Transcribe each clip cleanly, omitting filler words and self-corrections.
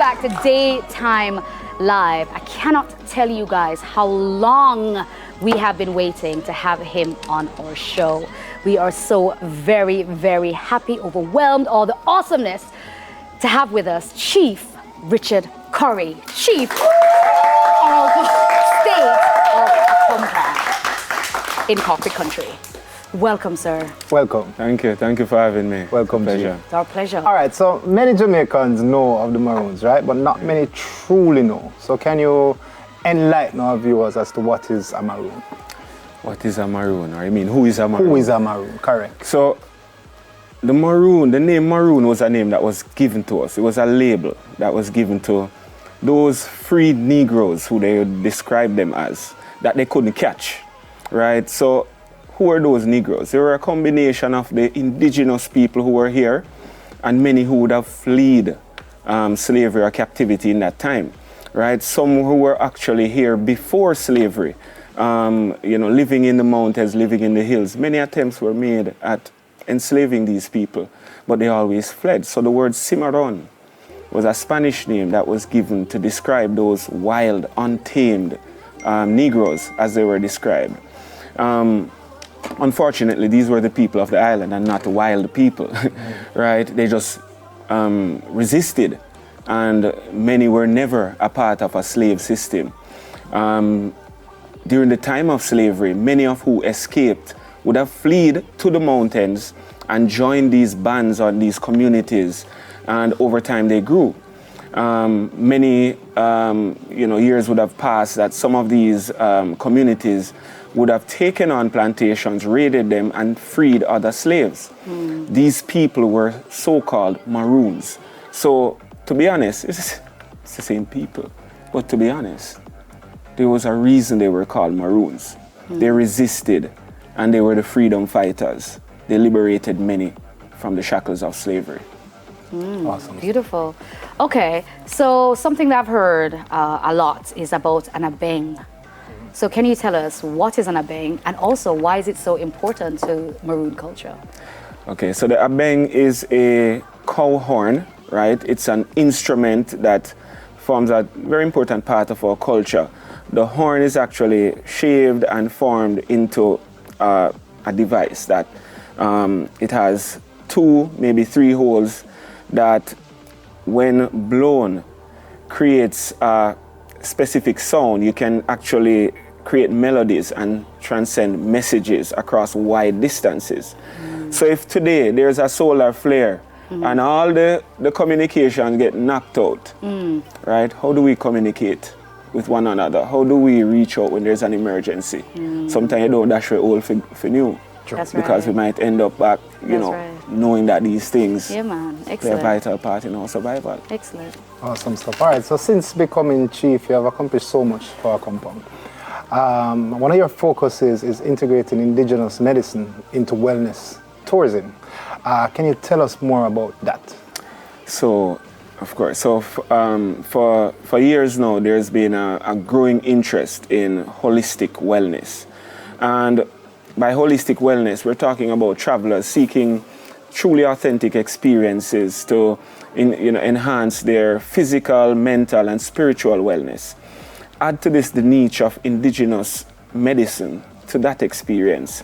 back to Daytime Live. I cannot tell you guys how long we have been waiting to have him on our show. We are so very, very happy, overwhelmed, all the awesomeness to have with us Chief Richard Curry, Chief of State of Akompa in Cockpit Country. Welcome, sir. Welcome. Thank you. Thank you for having me. Welcome, pleasure. It's our pleasure. All right, so many Jamaicans know of the Maroons, right? But not many truly know. So can you enlighten our viewers as to what is a Maroon? What is a Maroon? Or I mean, who is a Maroon? Who is a Maroon? Correct. So, the Maroon, the name Maroon was a name that was given to us. It was a label that was given to those freed Negroes, who they would describe them as, that they couldn't catch, right? So, who were those Negroes? They were a combination of the indigenous people who were here and many who would have fled slavery or captivity in that time, right? Some who were actually here before slavery, living in the mountains, living in the hills. Many attempts were made at enslaving these people, but they always fled. So the word Cimarron was a Spanish name that was given to describe those wild, untamed Negroes, as they were described. Unfortunately, these were the people of the island and not the wild people, right? They just resisted, and many were never a part of a slave system. During the time of slavery, many of who escaped would have fled to the mountains and joined these bands or these communities, and over time they grew. Many years would have passed that some of these communities would have taken on plantations, raided them, and freed other slaves. These people were so-called Maroons. So, to be honest, it's the same people. But to be honest, there was a reason they were called Maroons. They resisted, and they were the freedom fighters. They liberated many from the shackles of slavery. Awesome. Beautiful. Okay, so something that I've heard a lot is about an abeng. So can you tell us what is an abeng, and also why is it so important to Maroon culture? Okay, so the abeng is a cow horn, right? It's an instrument that forms a very important part of our culture. The horn is actually shaved and formed into a device that it has 2, maybe 3 holes that, when blown, creates a specific sound. You can actually create melodies and transcend messages across wide distances. So if today there's a solar flare and all the communication get knocked out, right? How do we communicate with one another? How do we reach out when there's an emergency? Sometimes you don't dash your old for new. That's because right. we might end up back, knowing that these things Yeah, man. play a Excellent. vital part in our survival. Excellent. Awesome stuff. All right, so since becoming chief, you have accomplished so much for our compound. One of your focuses is integrating indigenous medicine into wellness tourism. Can you tell us more about that? So, of course, for years now, there's been a growing interest in holistic wellness. And by holistic wellness, we're talking about travelers seeking truly authentic experiences to enhance their physical, mental, and spiritual wellness. Add to this the niche of indigenous medicine to that experience.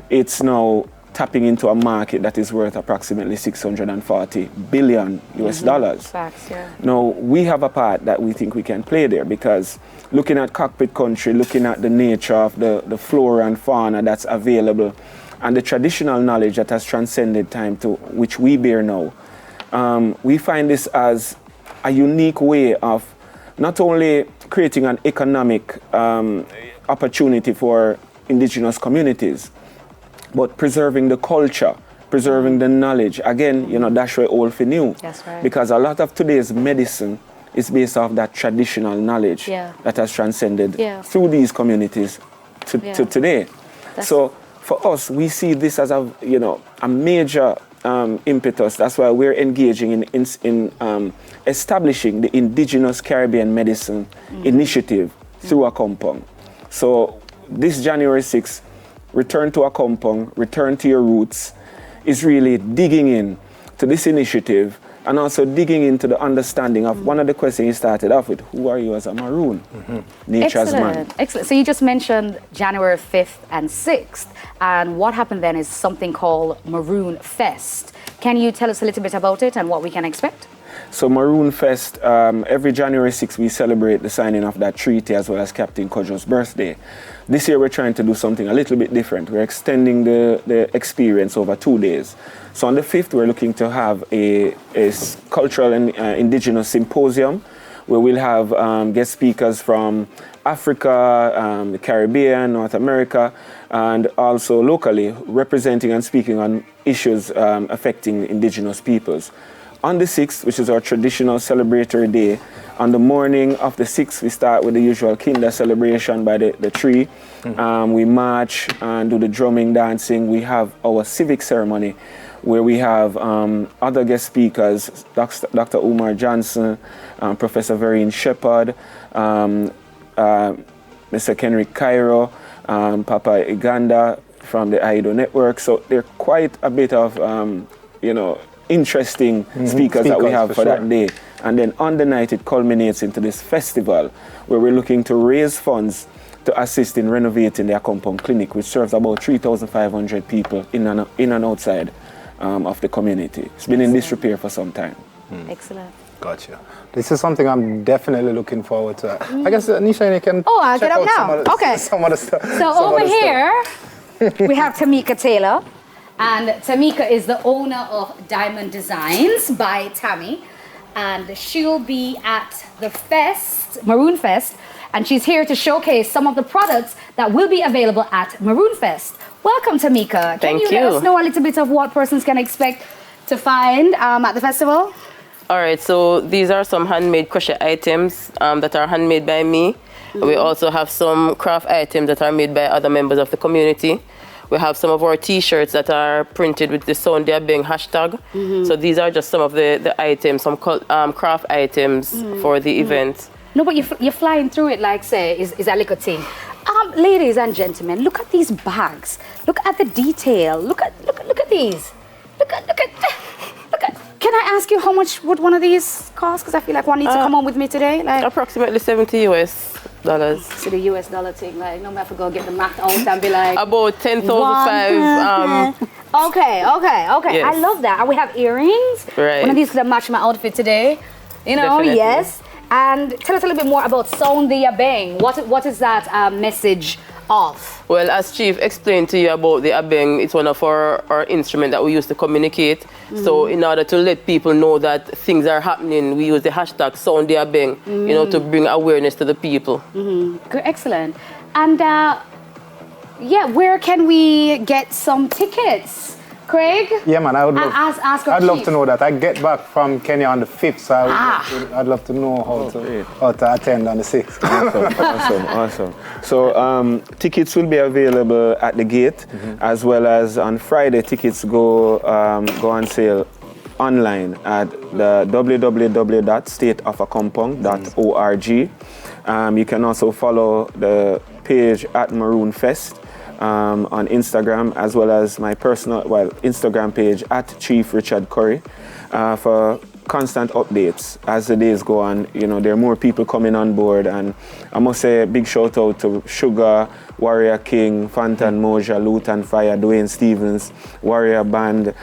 It's now tapping into a market that is worth approximately $640 billion US dollars. Facts, yeah. Now, we have a part that we think we can play there, because looking at Cockpit Country, looking at the nature of the flora and fauna that's available, and the traditional knowledge that has transcended time to which we bear now, we find this as a unique way of not only creating an economic opportunity for indigenous communities, but preserving the culture, preserving the knowledge. Again, that's where old for new. That's right. Because a lot of today's medicine is based off that traditional knowledge that has transcended through these communities to today. So for us, we see this as a major impetus. That's why we're engaging in establishing the Indigenous Caribbean Medicine Initiative through a compound. So this January 6th, Return to a Compound, Return to Your Roots, is really digging in to this initiative and also digging into the understanding of one of the questions you started off with, who are you as a Maroon? Nature's man. Excellent. So you just mentioned January 5th and 6th, and what happened then is something called Maroon Fest. Can you tell us a little bit about it and what we can expect? So Maroon Fest, every January 6th we celebrate the signing of that treaty as well as Captain Kojo's birthday. This year we're trying to do something a little bit different. We're extending the experience over 2 days. So on the 5th we're looking to have a cultural and indigenous symposium where we'll have guest speakers from Africa, the Caribbean, North America, and also locally representing and speaking on issues affecting indigenous peoples. On the 6th, which is our traditional celebratory day, on the morning of the 6th, we start with the usual Kinder celebration by the tree. We march and do the drumming, dancing. We have our civic ceremony where we have other guest speakers, Dr. Umar Johnson, Professor Vereen Shepard, Mr. Kenrick Cairo, Papa Iganda from the AIDO network. So there are quite a bit of, interesting speakers that we have for that day. And then on the night it culminates into this festival where we're looking to raise funds to assist in renovating the Akompong Clinic, which serves about 3,500 people in and outside of the community. It's been in disrepair for some time. Excellent. Gotcha. This is something I'm definitely looking forward to. I guess Nisha, you can I'll check get up out now. some of the stuff. So over here, we have Tamika Taylor. And Tamika is the owner of Diamond Designs by Tammy. And she'll be at the fest, Maroon Fest, and she's here to showcase some of the products that will be available at Maroon Fest. Welcome, Tamika. Can you let us know a little bit of what persons can expect to find at the festival? All right, so these are some handmade crochet items that are handmade by me. We also have some craft items that are made by other members of the community. We have some of our t-shirts that are printed with the Sound They Are Being hashtag. So these are just some of the items, some craft items for the event. No, but you're flying through it like, say, is a little thing. Ladies and gentlemen, look at these bags. Look at the detail. Look at these. Look at. Can I ask you how much would one of these cost? Because I feel like one needs to come on with me today. Like approximately $70 US. So the US dollar thing, like no matter go get the math out and be like about 10,005. Okay. Yes. I love that. And we have earrings. Right. One of these could have matched my outfit today. Definitely. Yes. And tell us a little bit more about Sound They Are Being. What is that message of? Well, as Chief explained to you about the abeng, it's one of our instruments that we use to communicate. So in order to let people know that things are happening, we use the hashtag Sound They Are Being, to bring awareness to the people. Good, excellent. And where can we get some tickets? Craig? Yeah, man, I would love, I'd love to know that. I get back from Kenya on the 5th, so I'd love to know how to attend on the 6th. Awesome. So tickets will be available at the gate, as well as on Friday, tickets go on sale online at the www.stateofakompong.org. You can also follow the page at Maroon Fest on Instagram, as well as my personal Instagram page at Chief Richard Curry for constant updates as the days go on. There are more people coming on board, and I must say a big shout out to Sugar, Warrior King, Fantan Moja, Lutan Fire, Dwayne Stevens, Warrior Band,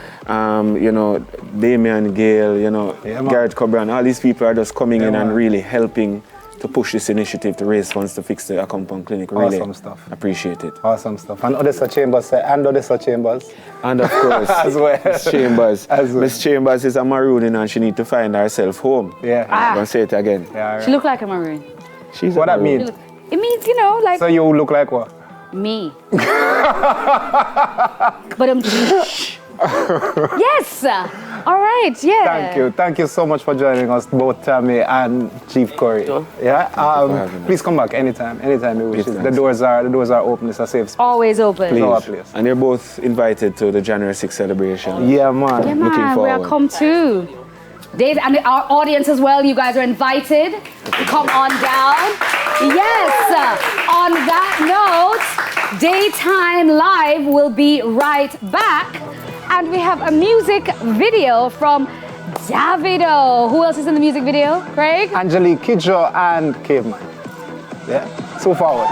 Damian Gale, Garrett Cobran. All these people are just coming in and really helping to push this initiative to raise funds to fix the Akompong Clinic. Really awesome stuff. Appreciate it. Awesome stuff. And Odessa Chambers. And of course, as well. Miss Chambers. Miss Chambers is a Maroon and she need to find herself home. Yeah. I'm gonna say it again. Yeah, She look like a Maroon. She's what that Maroon. mean? It means, like... So you look like what? Me. But yes. All right. Yeah. Thank you so much for joining us, both Tammy and Chief Curry. Yeah. Please come back anytime you wish. The doors are open. It's a safe space. Always open. Please. And they're both invited to the January 6th celebration. Yeah, man. Looking forward. We'll come too. Dave and our audience as well. You guys are invited to come on down. Yes. On that note, Daytime Live will be right back. And we have a music video from Davido. Who else is in the music video? Craig? Angelique Kidjo and Caveman. Yeah, so forward.